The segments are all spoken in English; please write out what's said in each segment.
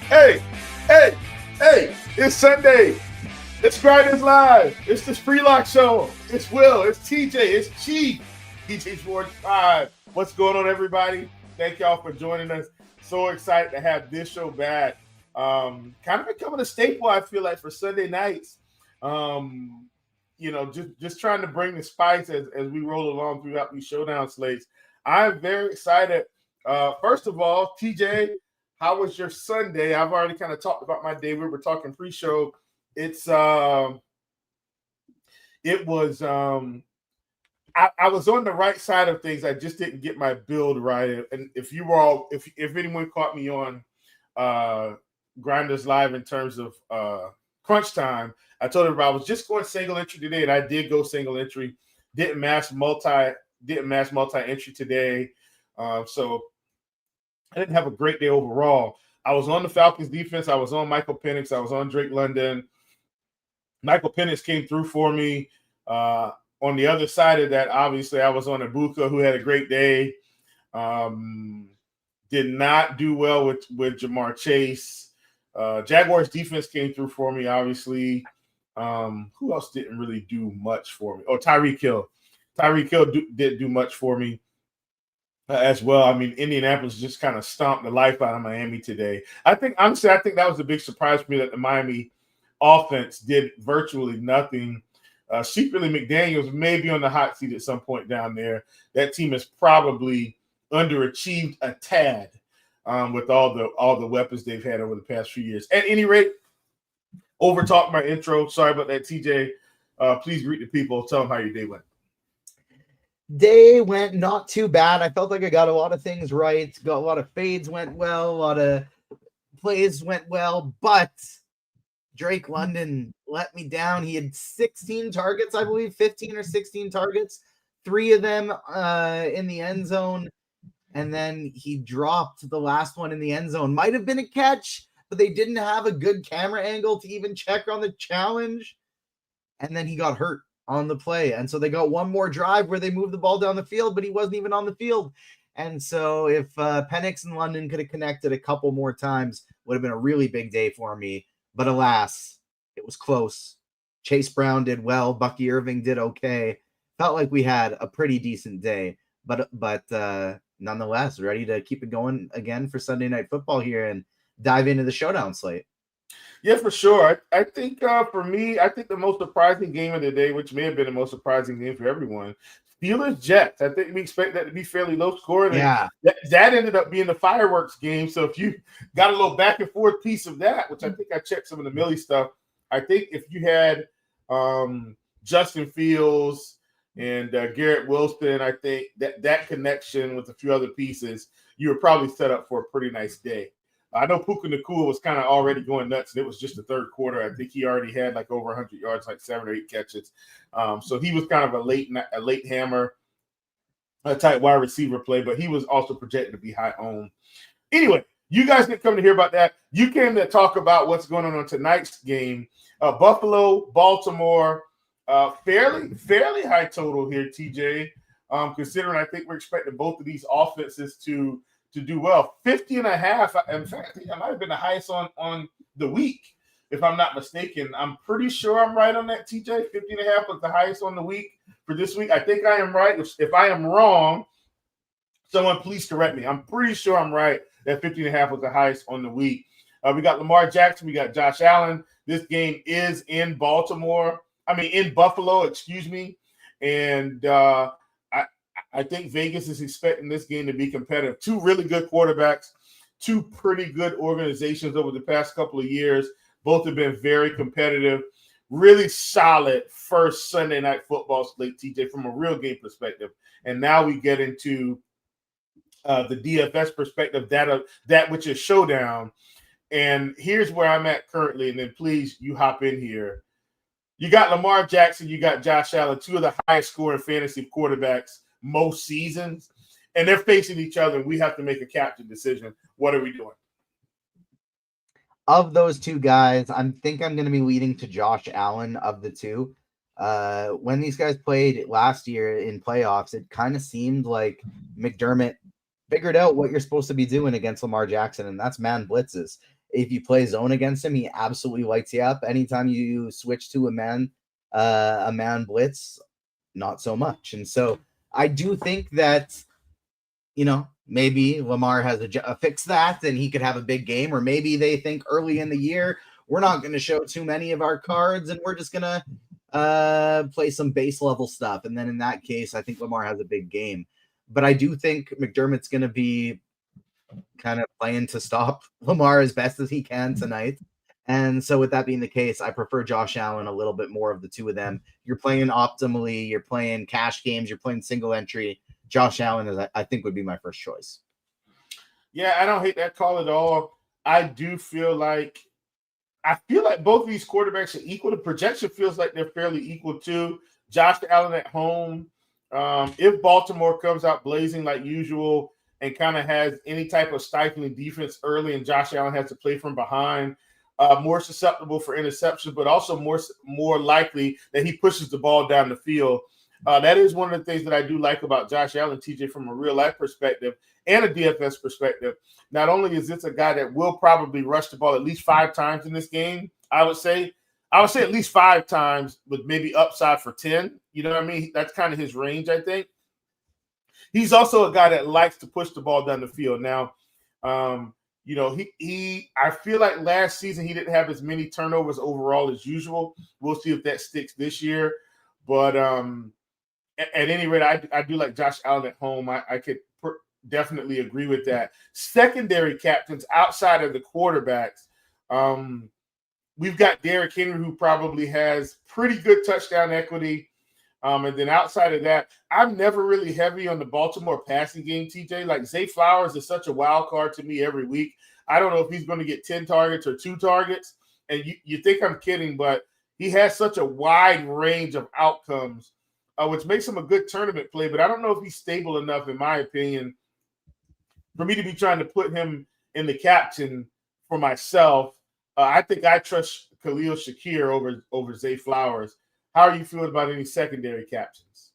Hey, hey, hey, it's Sunday. It's Grinders Live. It's the Freelock Show. It's Will. It's TJ. It's Chief. TJ Zwarych 5. What's going on, everybody? Thank y'all for joining us. So excited to have this show back. Kind of becoming a staple, I feel like, for Sunday nights. Just trying to bring the spice as we roll along throughout these ShowDown slates. I'm very excited. First of all, TJ, how was your Sunday? I've already kind of talked about my day. We were talking pre-show. I was on the right side of things. I just didn't get my build right. And if anyone caught me on Grinders Live in terms of crunch time, I told everybody I was just going single entry today, and I did go single entry. Didn't mass multi entry today. So I didn't have a great day overall. I was on the Falcons defense. I was on Michael Penix. I was on Drake London. Michael Penix came through for me. On the other side of that, obviously, I was on Ibuka, who had a great day. Did not do well with Jamar Chase. Jaguars defense came through for me, obviously. Who else didn't really do much for me? Oh, Tyreek Hill. Tyreek Hill didn't do much for me as well. I mean, Indianapolis just kind of stomped the life out of Miami today. I think that was a big surprise for me that the Miami offense did virtually nothing. Secretly, McDaniels may be on the hot seat at some point down there. That team has probably underachieved a tad with all the weapons they've had over the past few years. At any rate, overtalked my intro. Sorry about that, TJ. Please greet the people. Tell them how your day went. Day went not too bad. I felt like I got a lot of things right. Got a lot of fades went well. A lot of plays went well, but Drake London let me down. He had 16 targets, I believe, 15 or 16 targets, 3 of them in the end zone. And then he dropped the last one in the end zone. Might have been a catch, but they didn't have a good camera angle to even check on the challenge. And then he got hurt on the play. And so they got one more drive where they moved the ball down the field, but he wasn't even on the field. And so if Penix and London could have connected a couple more times, would have been a really big day for me. But alas, it was close. Chase Brown did well. Bucky Irving did okay. Felt like we had a pretty decent day. But nonetheless, ready to keep it going again for Sunday Night Football here and dive into the ShowDown slate. Yeah, for sure. I think for me, I think the most surprising game of the day, which may have been the most surprising game for everyone, Steelers Jets. I think we expect that to be fairly low scoring. Yeah. That ended up being the fireworks game. So if you got a little back and forth piece of that, which I think I checked some of the Millie stuff, I think if you had Justin Fields and Garrett Wilson, I think that connection with a few other pieces, you were probably set up for a pretty nice day. I know Puka Nacua was kind of already going nuts, and it was just the third quarter. I think he already had like over 100 yards, like 7 or 8 catches. So he was kind of a late hammer type wide receiver play, but he was also projected to be high owned. Anyway, you guys didn't come to hear about that. You came to talk about what's going on tonight's game. Buffalo, Baltimore, fairly high total here, TJ, considering I think we're expecting both of these offenses to do well. 50.5. In fact, I think that might have been the highest on the week, if I'm not mistaken. I'm pretty sure I'm right on that, TJ. 50.5 was the highest on the week for this week. I think I am right. If I am wrong, someone please correct me. I'm pretty sure I'm right that 50.5 was the highest on the week. We got Lamar Jackson. We got Josh Allen. This game is in Buffalo, excuse me. And I think Vegas is expecting this game to be competitive. 2 really good quarterbacks, 2 pretty good organizations over the past couple of years. Both have been very competitive. Really solid first Sunday Night Football slate, TJ, from a real game perspective. And now we get into the DFS perspective, that which is ShowDown. And here's where I'm at currently, and then please, you hop in here. You got Lamar Jackson, you got Josh Allen, 2 of the highest scoring fantasy quarterbacks most seasons, and they're facing each other, and we have to make a captain decision. What are we doing? Of those 2 guys, I think I'm going to be leading to Josh Allen of the 2. When these guys played last year in playoffs, it kind of seemed like McDermott figured out what you're supposed to be doing against Lamar Jackson, and that's man blitzes. If you play zone against him, he absolutely lights you up. Anytime you switch to a man blitz, not so much. And so I do think that, maybe Lamar has a fix that and he could have a big game, or maybe they think early in the year, we're not going to show too many of our cards and we're just going to play some base level stuff. And then in that case, I think Lamar has a big game. But I do think McDermott's going to be kind of playing to stop Lamar as best as he can tonight. And so with that being the case, I prefer Josh Allen a little bit more of the two of them. You're playing optimally, you're playing cash games, you're playing single entry. Josh Allen I think would be my first choice. Yeah, I don't hate that call at all. I feel like both of these quarterbacks are equal. The projection feels like they're fairly equal too. Josh Allen at home. If Baltimore comes out blazing like usual and kind of has any type of stifling defense early and Josh Allen has to play from behind, more susceptible for interception, but also more likely that he pushes the ball down the field. That is one of the things that I do like about Josh Allen, TJ, from a real-life perspective and a DFS perspective. Not only is this a guy that will probably rush the ball at least 5 times in this game, I would say at least 5 times with maybe upside for 10. You know what I mean? That's kind of his range, I think. He's also a guy that likes to push the ball down the field. Now, I feel like last season he didn't have as many turnovers overall as usual. We'll see if that sticks this year. But at any rate, I do like Josh Allen at home. I could definitely agree with that. Secondary captains outside of the quarterbacks, we've got Derrick Henry, who probably has pretty good touchdown equity. And then outside of that, I'm never really heavy on the Baltimore passing game, TJ. Like Zay Flowers is such a wild card to me every week. I don't know if he's going to get 10 targets or 2 targets. And you think I'm kidding, but he has such a wide range of outcomes, which makes him a good tournament play. But I don't know if he's stable enough, in my opinion, for me to be trying to put him in the captain for myself. I think I trust Khalil Shakir over Zay Flowers. How are you feeling about any secondary captains?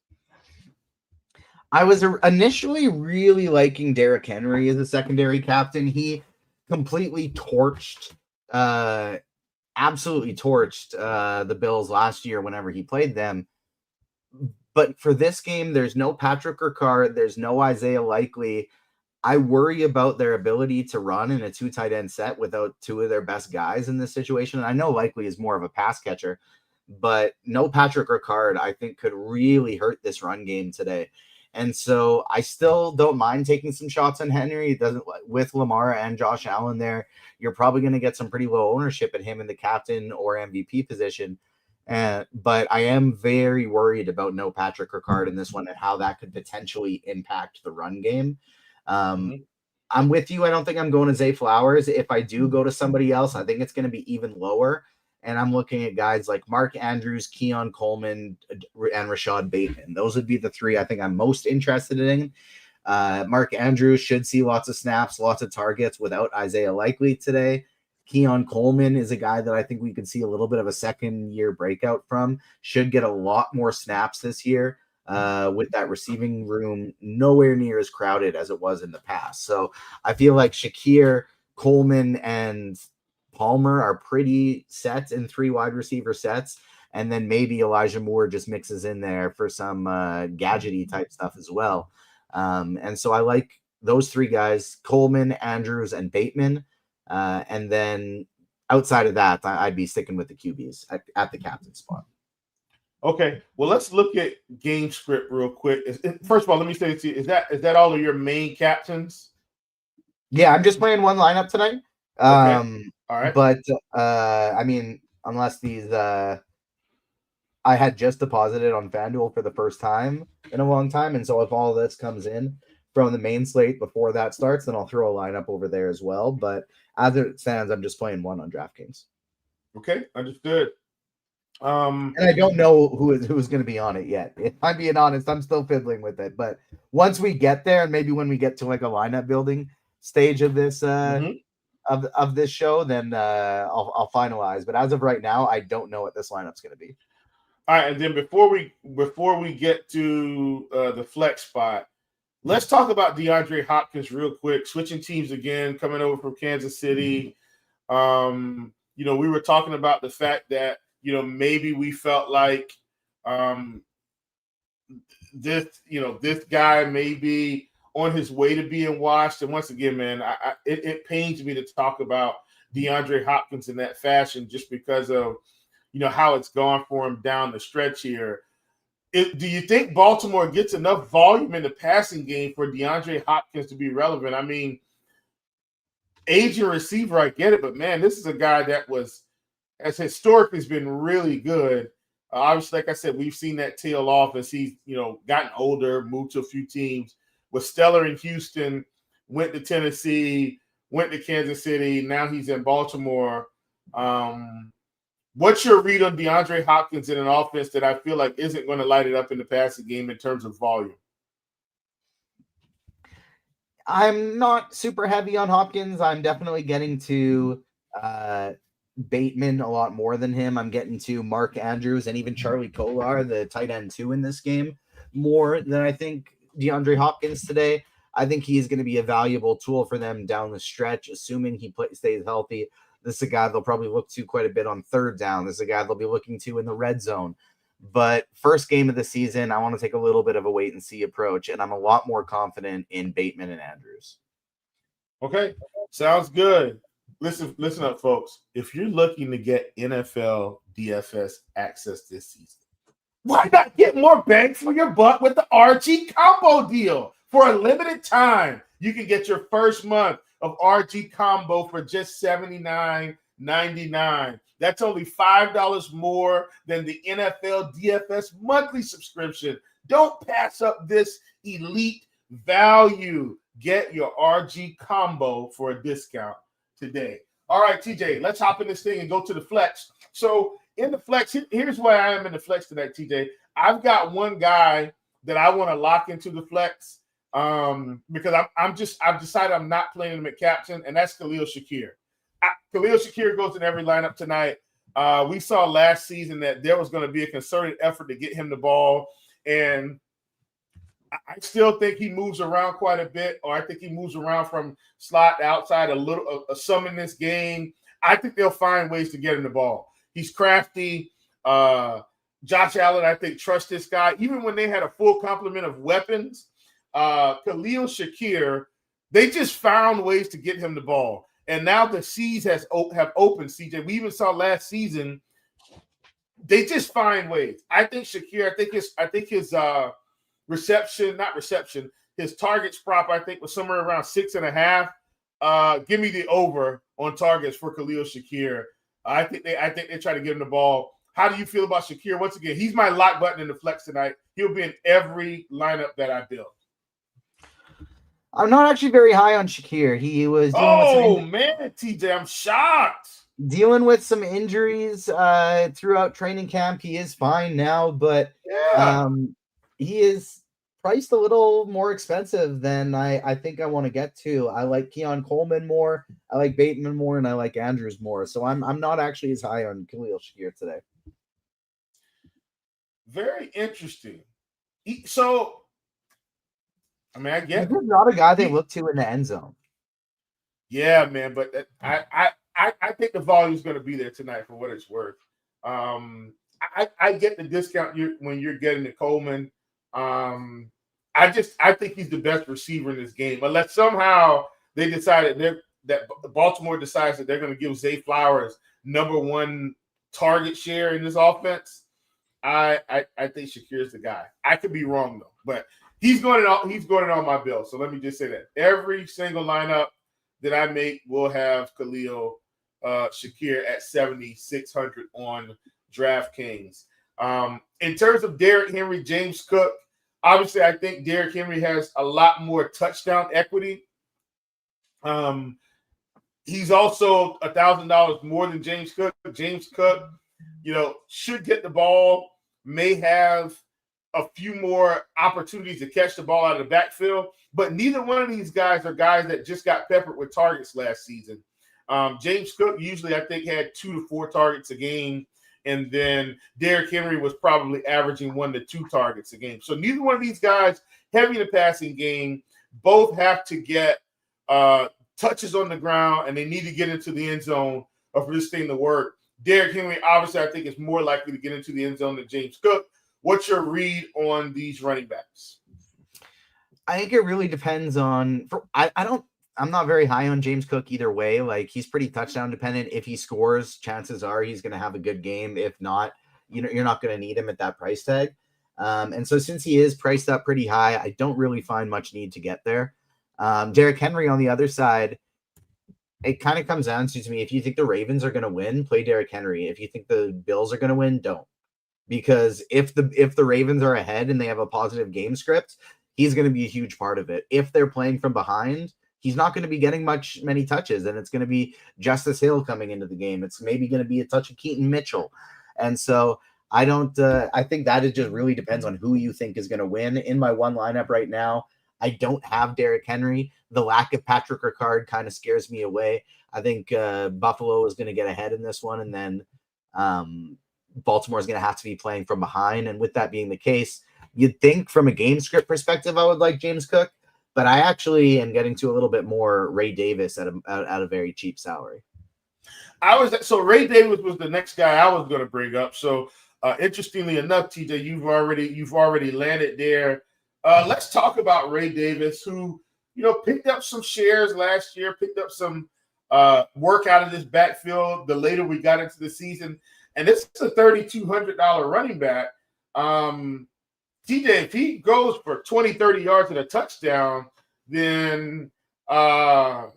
I was initially really liking Derrick Henry as a secondary captain. He completely absolutely torched the Bills last year whenever he played them. But for this game, there's no Patrick Ricard, there's no Isaiah Likely. I worry about their ability to run in a 2 tight end set without 2 of their best guys in this situation. And I know Likely is more of a pass catcher, but no Patrick Ricard, I think, could really hurt this run game today. And so I still don't mind taking some shots on Henry. It doesn't, with Lamar and Josh Allen there, you're probably going to get some pretty low ownership at him in the captain or MVP position. But I am very worried about no Patrick Ricard in this one and how that could potentially impact the run game. I'm with you. I don't think I'm going to Zay Flowers. If I do go to somebody else, I think it's going to be even lower. And I'm looking at guys like Mark Andrews, Keon Coleman, and Rashad Bateman. Those would be the 3 I think I'm most interested in. Mark Andrews should see lots of snaps, lots of targets without Isaiah Likely today. Keon Coleman is a guy that I think we could see a little bit of a second-year breakout from. Should get a lot more snaps this year with that receiving room nowhere near as crowded as it was in the past. So I feel like Shakir, Coleman, and Palmer are pretty set in 3 wide receiver sets, and then maybe Elijah Moore just mixes in there for some gadgety type stuff as well. And so I like those 3 guys: Coleman, Andrews, and Bateman. And then outside of that, I'd be sticking with the QBs at the captain spot. Okay, well, let's look at game script real quick. First of all, let me say it to you: is that all of your main captains? Yeah, I'm just playing one lineup tonight. Okay. All right. But I mean, unless these I had just deposited on FanDuel for the first time in a long time, and so if all this comes in from the main slate before that starts, then I'll throw a lineup over there as well. But as it stands, I'm just playing one on DraftKings. Okay, understood. And I don't know who's going to be on it yet. If I'm being honest, I'm still fiddling with it. But once we get there, and maybe when we get to like a lineup building stage of this of this show, then I'll finalize. But as of right now, I don't know what this lineup's going to be. All right, and then before we get to the flex spot, let's talk about DeAndre Hopkins real quick. Switching teams again, coming over from Kansas City. We were talking about the fact that, maybe we felt like this guy may be on his way to being washed. And once again, man, it pains me to talk about DeAndre Hopkins in that fashion just because of, how it's gone for him down the stretch here. Do you think Baltimore gets enough volume in the passing game for DeAndre Hopkins to be relevant? I mean, aging receiver, I get it, but man, this is a guy that has historically has been really good. Obviously, like I said, we've seen that tail off as he's, gotten older, moved to a few teams. Was stellar in Houston, went to Tennessee, went to Kansas City. Now he's in Baltimore. What's your read on DeAndre Hopkins in an offense that I feel like isn't going to light it up in the passing game in terms of volume? I'm not super heavy on Hopkins. I'm definitely getting to Bateman a lot more than him. I'm getting to Mark Andrews and even Charlie Kolar, the tight end 2 in this game, more than I think DeAndre Hopkins today. I think he's going to be a valuable tool for them down the stretch, assuming he stays healthy. This is a guy they'll probably look to quite a bit on third down. This is a guy they'll be looking to in the red zone. But first game of the season, I want to take a little bit of a wait and see approach, and I'm a lot more confident in Bateman and Andrews. Okay, sounds good. Listen up, folks. If you're looking to get NFL DFS access this season, why not get more bang for your buck with the RG Combo deal? For a limited time, you can get your first month of RG Combo for just $79.99. That's only $5 more than the NFL DFS monthly subscription. Don't pass up this elite value. Get your RG Combo for a discount today. All right, TJ, let's hop in this thing and go to the flex. So in the flex, here's where I am in the flex tonight, TJ. I've got one guy that I want to lock into the flex because I've decided I'm not playing him at captain, and that's Khalil Shakir. Khalil Shakir goes in every lineup tonight. We saw last season that there was going to be a concerted effort to get him the ball, and I still think he moves around quite a bit, or I think he moves around from slot outside some in this game. I think they'll find ways to get him the ball. He's crafty. Josh Allen, I think, trusts this guy. Even when they had a full complement of weapons, Khalil Shakir, they just found ways to get him the ball. And now the seas have opened, CJ. We even saw last season, they just find ways. I think Shakir, I think his his targets prop, I think, was somewhere around 6.5. Give me the over on targets for Khalil Shakir. I think they try to give him the ball. How do you feel about Shakir? Once again, he's my lock button in the flex tonight. He'll be in every lineup that I build. I'm not actually very high on Shakir. He was TJ, I'm shocked. Dealing with some injuries throughout training camp. He is fine now, but he is priced a little more expensive than I think I want to get to. I like Keon Coleman more, I like Bateman more, and I like Andrews more. So I'm not actually as high on Khalil Shakir today. Very interesting. I guess he's not a guy they look to in the end zone. Yeah, man, but I think the volume is going to be there tonight for what it's worth. I get the discount when you're getting the Coleman. I think he's the best receiver in this game. Unless somehow they decided that Baltimore decides that they're going to give Zay Flowers number 1 target share in this offense, I think Shakir's the guy. I could be wrong though, but he's going it on my bill. So let me just say that every single lineup that I make will have Khalil Shakir at 7,600 on DraftKings. In terms of Derrick Henry, James Cook, obviously I think Derrick Henry has a lot more touchdown equity. He's also $1,000 more than James Cook. James Cook, should get the ball, may have a few more opportunities to catch the ball out of the backfield, but neither one of these guys are guys that just got peppered with targets last season. James Cook usually, I think, had 2 to 4 targets a game, and then Derrick Henry was probably averaging 1 to 2 targets a game. So neither one of these guys heavy in the passing game. Both have to get touches on the ground, and they need to get into the end zone for this thing to work. Derrick Henry, obviously, I think is more likely to get into the end zone than James Cook. What's your read on these running backs? I think it really depends on. I'm not very high on James Cook either way. Like, he's pretty touchdown dependent. If he scores, chances are he's going to have a good game. If not, you're not going to need him at that price tag. And so since he is priced up pretty high, I don't really find much need to get there. Derrick Henry on the other side, it kind of comes down to me, if you think the Ravens are going to win, play Derrick Henry. If you think the Bills are going to win, don't. Because if the Ravens are ahead and they have a positive game script, he's going to be a huge part of it. If they're playing from behind, he's not going to be getting many touches, and it's going to be Justice Hill coming into the game. It's maybe going to be a touch of Keaton Mitchell. And so I think that it just really depends on who you think is going to win. In my one lineup right now, I don't have Derrick Henry. The lack of Patrick Ricard kind of scares me away. I think Buffalo is going to get ahead in this one, and then Baltimore is going to have to be playing from behind. And with that being the case, you'd think from a game script perspective, I would like James Cook, but I actually am getting to a little bit more Ray Davis at a very cheap salary. Ray Davis was the next guy I was going to bring up. So interestingly enough, TJ, you've already landed there. Let's talk about Ray Davis, who picked up some shares last year, picked up some work out of this backfield the later we got into the season, and this is a $3,200 running back. TJ, if he goes for 20, 30 yards and a touchdown, then what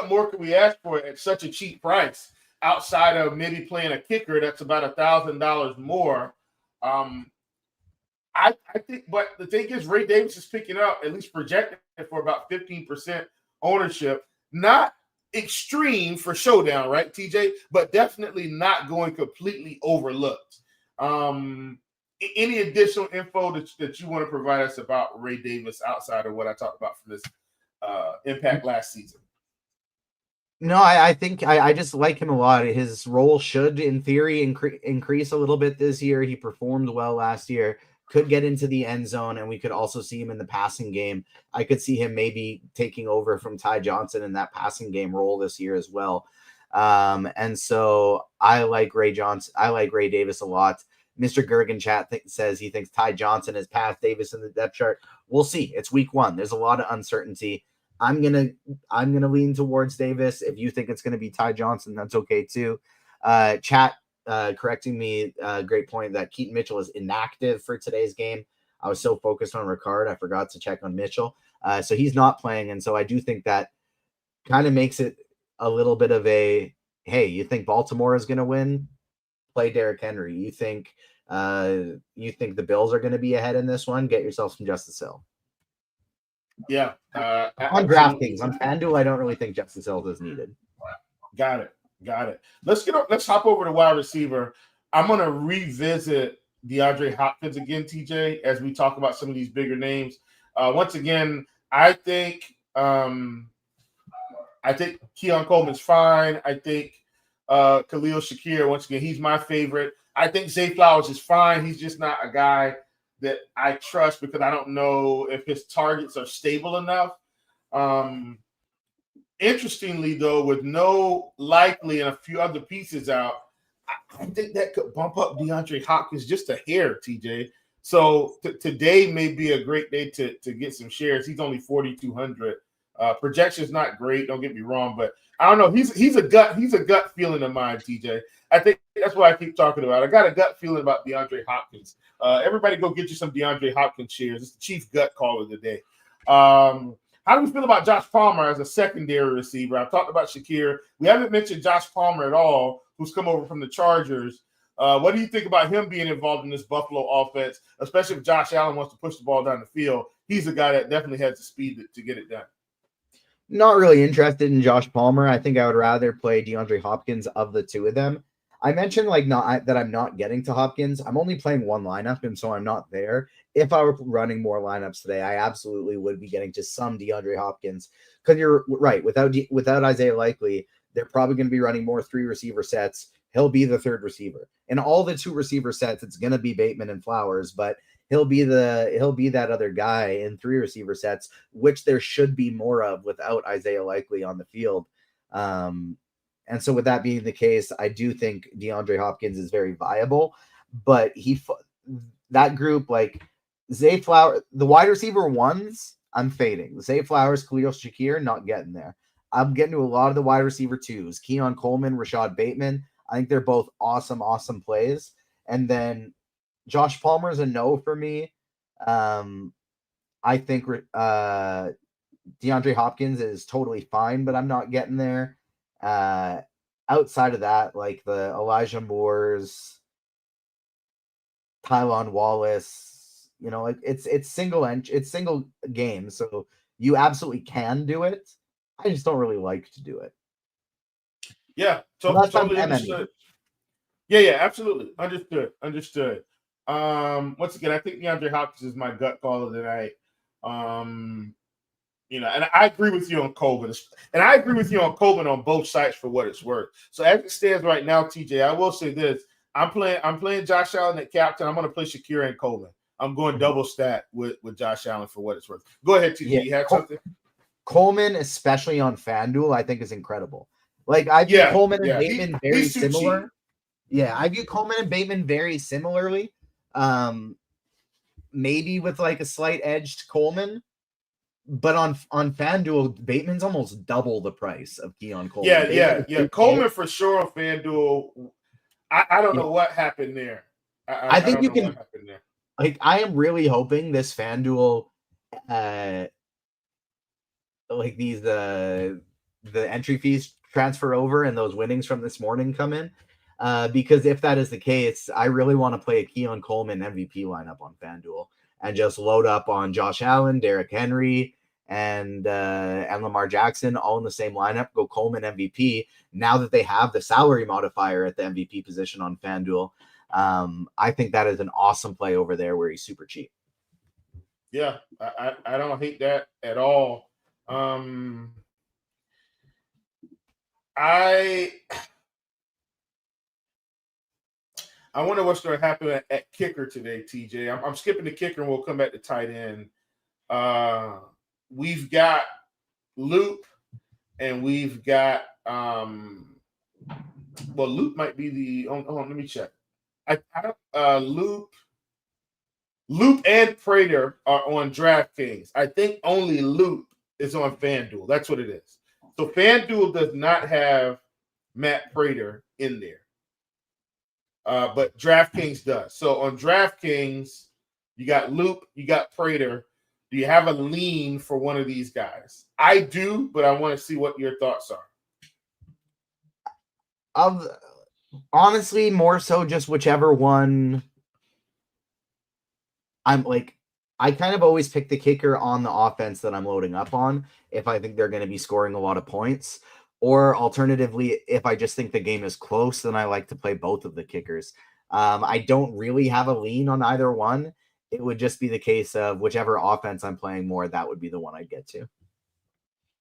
more could we ask for at such a cheap price outside of maybe playing a kicker that's about $1,000 more? I think, but the thing is, Ray Davis is picking up, at least projected, for about 15% ownership. Not extreme for Showdown, right, TJ? But definitely not going completely overlooked. Any additional info that you want to provide us about Ray Davis outside of what I talked about from this impact last season? No, I think I just like him a lot. His role should, in theory, increase a little bit this year. He performed well last year, could get into the end zone, and we could also see him in the passing game. I could see him maybe taking over from Ty Johnson in that passing game role this year as well. And so I like Ray Davis a lot. Mr. Gergen chat says he thinks Ty Johnson has passed Davis in the depth chart. We'll see. It's week 1. There's a lot of uncertainty. I'm gonna lean towards Davis. If you think it's gonna be Ty Johnson, that's okay too. Chat correcting me. Great point that Keaton Mitchell is inactive for today's game. I was so focused on Ricard, I forgot to check on Mitchell. So he's not playing, and so I do think that kind of makes it a little bit of a, hey, you think Baltimore is gonna win? Play Derrick Henry. You think the Bills are going to be ahead in this one? Get yourself some Justice Hill. Yeah. On DraftKings, on FanDuel, I don't really think Justice Hill is needed. Got it. Let's hop over to wide receiver. I'm going to revisit DeAndre Hopkins again, TJ, as we talk about some of these bigger names. Once again, I think Keon Coleman's fine. I think Khalil Shakir, once again, he's my favorite. I think Zay Flowers is fine. He's just not a guy that I trust because I don't know if his targets are stable enough. Interestingly, though, with no Likely and a few other pieces out, I think that could bump up DeAndre Hopkins just a hair, TJ. So today may be a great day to get some shares. He's only 4,200. Projection's not great, don't get me wrong, but I don't know. He's a gut feeling of mine, TJ. I think that's what I keep talking about. I got a gut feeling about DeAndre Hopkins. Everybody go get you some DeAndre Hopkins shares. It's the chief gut call of the day. How do we feel about Josh Palmer as a secondary receiver? I've talked about Shakir. We haven't mentioned Josh Palmer at all, who's come over from the Chargers. What do you think about him being involved in this Buffalo offense, especially if Josh Allen wants to push the ball down the field? He's a guy that definitely has the speed to get it done. Not really interested in Josh Palmer. I think I would rather play DeAndre Hopkins of the two of them. I mentioned that I'm not getting to Hopkins. I'm only playing one lineup, and so I'm not there. If I were running more lineups today, I absolutely would be getting to some DeAndre Hopkins. Because you're right, without Isaiah Likely, they're probably going to be running more 3 receiver sets. He'll be the 3rd receiver. In all the 2 receiver sets, it's going to be Bateman and Flowers. But he'll be that other guy in 3 receiver sets, which there should be more of without Isaiah Likely on the field. And so with that being the case, I do think DeAndre Hopkins is very viable, but that group, like Zay Flowers, the wide receiver ones, I'm fading. Zay Flowers, Khalil Shakir, not getting there. I'm getting to a lot of the wide receiver twos. Keon Coleman, Rashad Bateman. I think they're both awesome plays. And then Josh Palmer's a no for me. I think DeAndre Hopkins is totally fine, but I'm not getting there. Outside of that, like the Elijah Moores, Tylon Wallace, like it's single game, so you absolutely can do it. I just don't really like to do it. Yeah, totally understood. Yeah, absolutely. Understood. Once again, I think DeAndre Hopkins is my gut caller tonight. And I agree with you on Coleman. And I agree with you on Coleman on both sides for what it's worth. So as it stands right now, TJ, I will say this. I'm playing Josh Allen at captain. I'm going to play Shakir and Coleman. I'm going double stat with Josh Allen for what it's worth. Go ahead, TJ. Yeah, you had something? Coleman, especially on FanDuel, I think is incredible. Like I view Coleman and Bateman very similar. Cheap. Yeah, I view Coleman and Bateman very similarly. Maybe with like a slight edge to Coleman. But on FanDuel, Bateman's almost double the price of Keon Coleman. Yeah. Coleman for sure on FanDuel. I don't know what happened there. I think you can. What happened there. Like, I am really hoping this FanDuel, like these the entry fees transfer over and those winnings from this morning come in. Because if that is the case, I really want to play a Keon Coleman MVP lineup on FanDuel and just load up on Josh Allen, Derrick Henry, and Lamar Jackson all in the same lineup. Go Coleman MVP. Now that they have the salary modifier at the MVP position on FanDuel, I think that is an awesome play over there where he's super cheap. Yeah, I don't hate that at all. I wonder what's going to happen at kicker today, TJ. I'm skipping the kicker, and we'll come back to tight end. We've got Loop, and we've got Loop might be the. Hold on, let me check. Loop and Prater are on DraftKings. I think only Loop is on FanDuel. That's what it is. So FanDuel does not have Matt Prater in there. But DraftKings does. So on DraftKings, you got Loop, you got Prater. Do you have a lean for one of these guys? I do, but I want to see what your thoughts are. Honestly, more so just whichever one. I'm like, I kind of always pick the kicker on the offense that I'm loading up on if I think they're going to be scoring a lot of points. Or alternatively, if I just think the game is close, then I like to play both of the kickers. I don't really have a lean on either one. It would just be the case of whichever offense I'm playing more, that would be the one I'd get to.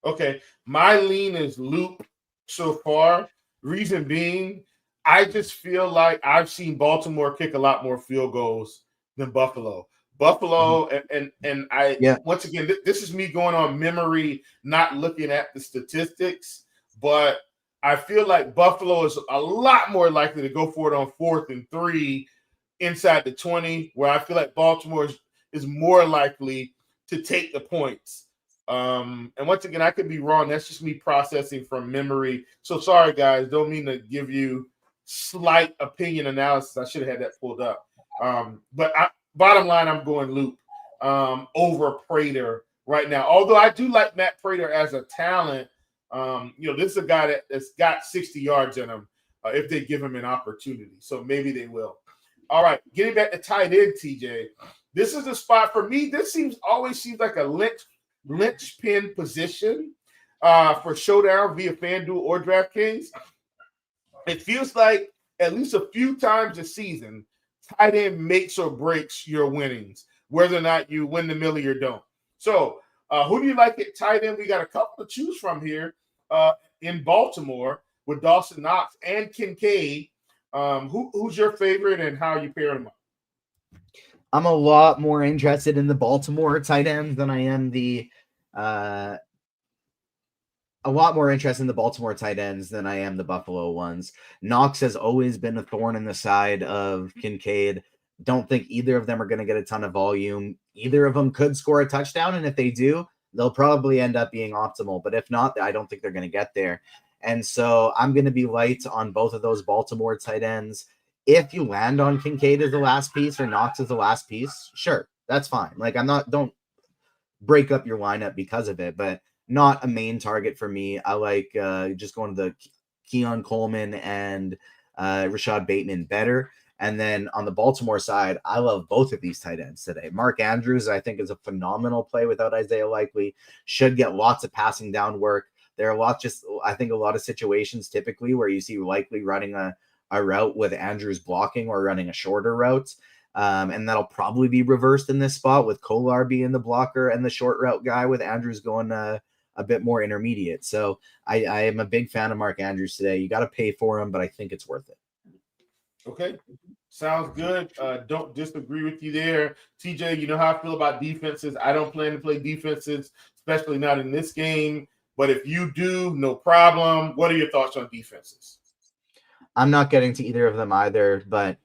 Okay. My lean is Loop so far. Reason being, I just feel like I've seen Baltimore kick a lot more field goals than Buffalo. And once again, this is me going on memory, not looking at the statistics, but I feel like Buffalo is a lot more likely to go for it on 4th and 3 inside the 20, where I feel like Baltimore is more likely to take the points. And once again, I could be wrong. That's just me processing from memory. So sorry, guys. Don't mean to give you slight opinion analysis. I should have had that pulled up. But bottom line, I'm going Loop over Prater right now. Although I do like Matt Prater as a talent. This is a guy that's got 60 yards in him if they give him an opportunity. So maybe they will. All right, getting back to tight end, TJ. This is a spot for me. This always seems like a linchpin position for Showdown via FanDuel or DraftKings. It feels like at least a few times a season, tight end makes or breaks your winnings, whether or not you win the millie or don't. So who do you like at tight end? We got a couple to choose from here in Baltimore with Dawson Knox and Kincaid. Who's your favorite and how you pair them up? I'm a lot more interested in the Baltimore tight ends than I am the a lot more interest in the Baltimore tight ends than I am the Buffalo ones. Knox has always been a thorn in the side of Kincaid. Don't think either of them are going to get a ton of volume. Either of them could score a touchdown, and if they do, they'll probably end up being optimal. But if not, I don't think they're going to get there. And so I'm going to be light on both of those Baltimore tight ends. If you land on Kincaid as the last piece or Knox as the last piece, sure, that's fine. Like, don't break up your lineup because of it, but not a main target for me. I like just going to the Keon Coleman and Rashad Bateman better. And then on the Baltimore side, I love both of these tight ends today. Mark Andrews, I think, is a phenomenal play without Isaiah Likely. Should get lots of passing down work. There are I think a lot of situations typically where you see Likely running a route with Andrews blocking or running a shorter route. And that'll probably be reversed in this spot with Kolar being the blocker and the short route guy with Andrews going a bit more intermediate. So I am a big fan of Mark Andrews today. You got to pay for him, but I think it's worth it. Okay. Sounds good. Don't disagree with you there. TJ, you know how I feel about defenses. I don't plan to play defenses, especially not in this game. But if you do, no problem. What are your thoughts on defenses? I'm not getting to either of them either, but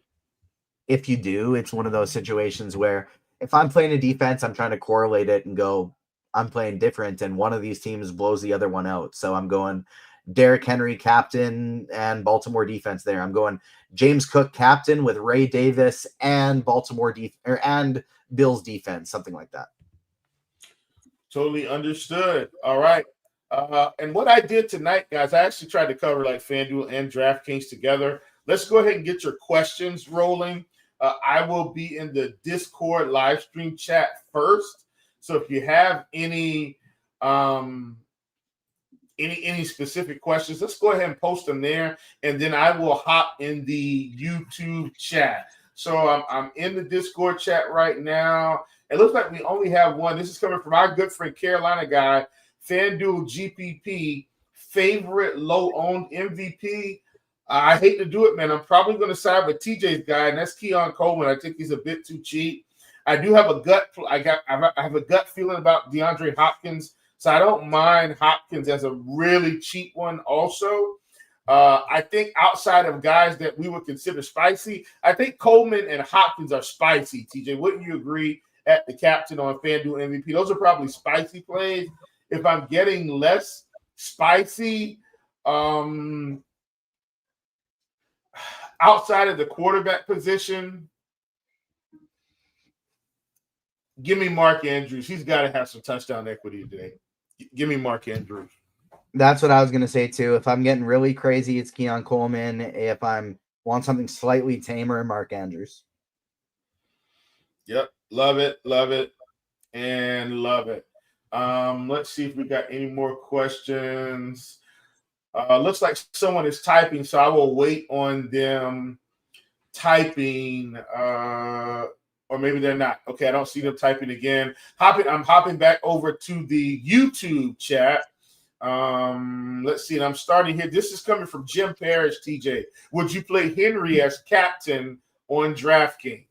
if you do, it's one of those situations where if I'm playing a defense, I'm trying to correlate it and go, I'm playing different, and one of these teams blows the other one out. So I'm going Derrick Henry, captain, and Baltimore defense there. I'm going James Cook, captain, with Ray Davis and and Bills defense, something like that. Totally understood. All right. And what I did tonight, guys, I actually tried to cover like FanDuel and DraftKings together. Let's go ahead and get your questions rolling. I will be in the Discord live stream chat first. So if you have any specific questions, let's go ahead and post them there, and then I will hop in the YouTube chat. So I'm in the Discord chat right now. It looks like we only have one. This is coming from our good friend Carolina guy, FanDuel GPP, favorite low-owned MVP. I hate to do it, man. I'm probably going to side with TJ's guy, and that's Keon Coleman. I think he's a bit too cheap. I do have a gut. I have a gut feeling about DeAndre Hopkins, so I don't mind Hopkins as a really cheap one. Also, I think outside of guys that we would consider spicy, I think Coleman and Hopkins are spicy. TJ, wouldn't you agree? At the captain on FanDuel MVP, those are probably spicy plays. If I'm getting less spicy, outside of the quarterback position, give me Mark Andrews. He's got to have some touchdown equity today. Give me Mark Andrews. That's what I was going to say too. If I'm getting really crazy, it's Keon Coleman. If I'm want something slightly tamer, Mark Andrews. Yep. Love it, and love it. Let's see if we got any more questions. Looks like someone is typing, so I will wait on them typing, or maybe they're not. Okay, I don't see them typing again. I'm hopping back over to the YouTube chat. Let's see, and I'm starting here. This is coming from Jim Parrish, TJ. Would you play Henry as captain on DraftKings?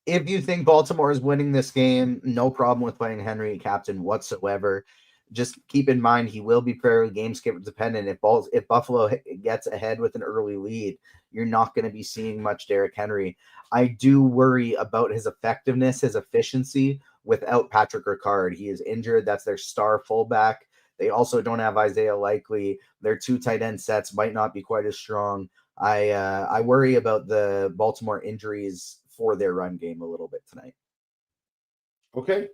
If you think Baltimore is winning this game, no problem with playing Henry captain whatsoever. Just keep in mind he will be fairly game script dependent. If Buffalo gets ahead with an early lead, you're not going to be seeing much Derrick Henry. I do worry about his effectiveness, his efficiency without Patrick Ricard. He is injured. That's their star fullback. They also don't have Isaiah Likely. Their two tight end sets might not be quite as strong. I worry about the Baltimore injuries for their run game a little bit tonight. Okay.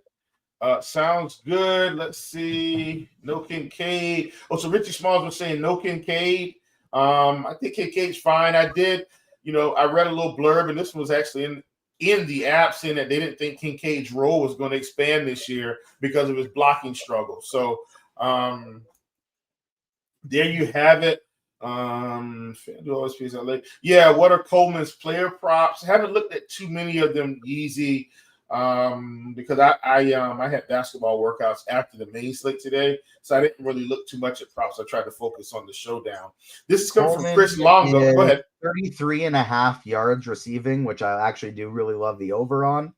Sounds good. Let's see. No Kincaid. Oh, so Richie Smalls was saying no Kincaid. I think Kincaid's fine. I read a little blurb, and this was actually in the app saying that they didn't think Kincaid's role was going to expand this year because of his blocking struggle. So there you have it. Yeah, what are Coleman's player props? Haven't looked at too many of them, Yeezy. because I had basketball workouts after the main slate today, so I didn't really look too much at props. I tried to focus on the showdown. This is coming from Chris Longo. Go ahead. 33.5 yards receiving, which I actually do really love the over on.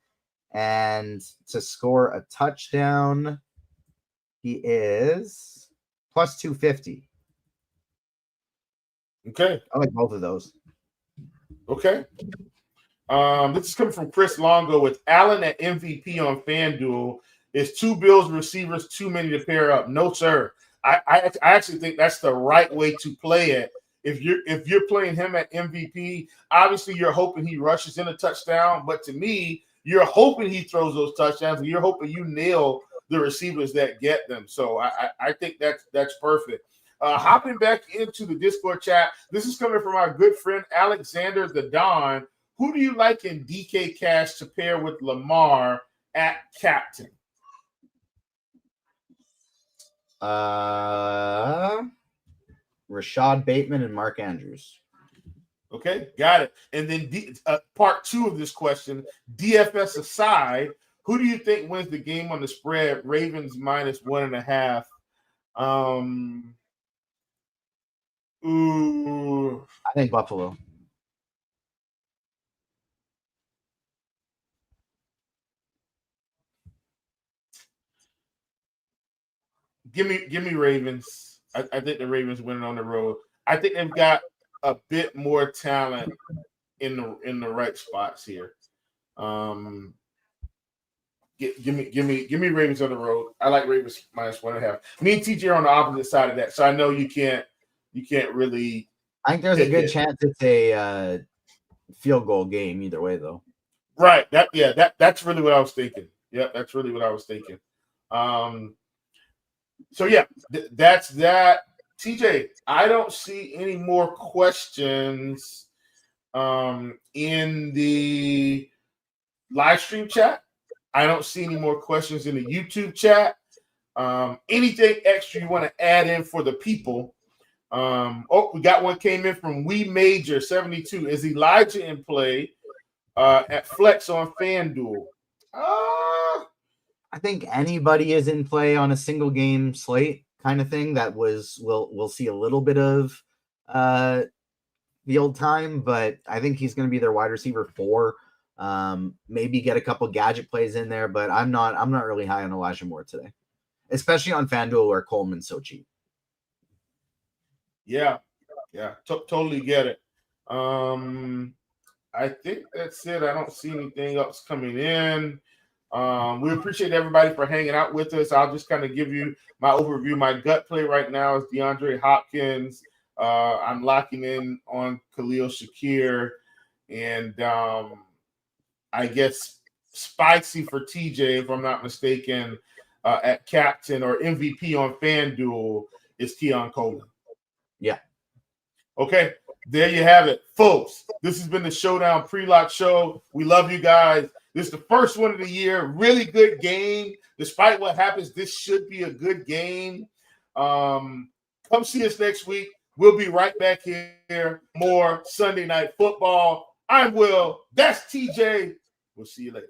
And to score a touchdown, he is plus 250. Okay. I like both of those. Okay. This is coming from Chris Longo with Allen at MVP on FanDuel. Is 2 Bills receivers too many to pair up? No, sir. I actually think that's the right way to play it. If you're playing him at MVP, obviously you're hoping he rushes in a touchdown. But to me, you're hoping he throws those touchdowns, and you're hoping you nail the receivers that get them. So I think that's perfect. Hopping back into the Discord chat, this is coming from our good friend Alexander the Don. Who do you like in DK Cash to pair with Lamar at captain? Rashad Bateman and Mark Andrews. Okay, got it. And then part 2 of this question, DFS aside, who do you think wins the game on the spread? Ravens minus 1.5. I think Buffalo. Give me Ravens. I think the Ravens winning on the road. I think they've got a bit more talent in the right spots here. Give me Ravens on the road. I like Ravens minus 1.5. Me and TJ are on the opposite side of that, so I know you can't really. I think there's a good chance it's a field goal game either way, though. Right. That's really what I was thinking. Yeah, that's really what I was thinking. So yeah, that's that. TJ, I don't see any more questions in the live stream chat. I don't see any more questions in the YouTube chat. Anything extra you want to add in for the people? We got one came in from We Major 72. Is Elijah in play at flex on FanDuel? I think anybody is in play on a single game slate kind of thing. That we'll see a little bit of the old time, but I think he's going to be their wide receiver 4. Maybe get a couple gadget plays in there, but I'm not really high on Elijah Moore today, especially on FanDuel where Coleman's so cheap. Yeah, totally get it. I think that's it. I don't see anything else coming in. We appreciate everybody for hanging out with us. I'll just kind of give you my overview. My gut play right now is DeAndre Hopkins. I'm locking in on Khalil Shakir, and I guess spicy for TJ, if I'm not mistaken, at captain or MVP on FanDuel is Keon Coleman. Yeah. Okay, there you have it, folks. This has been the Showdown Pre-Lock Show. We love you guys. This is the first one of the year. Really good game. Despite what happens, this should be a good game. Come see us next week. We'll be right back here. More Sunday Night Football. I'm Will. That's TJ. We'll see you later.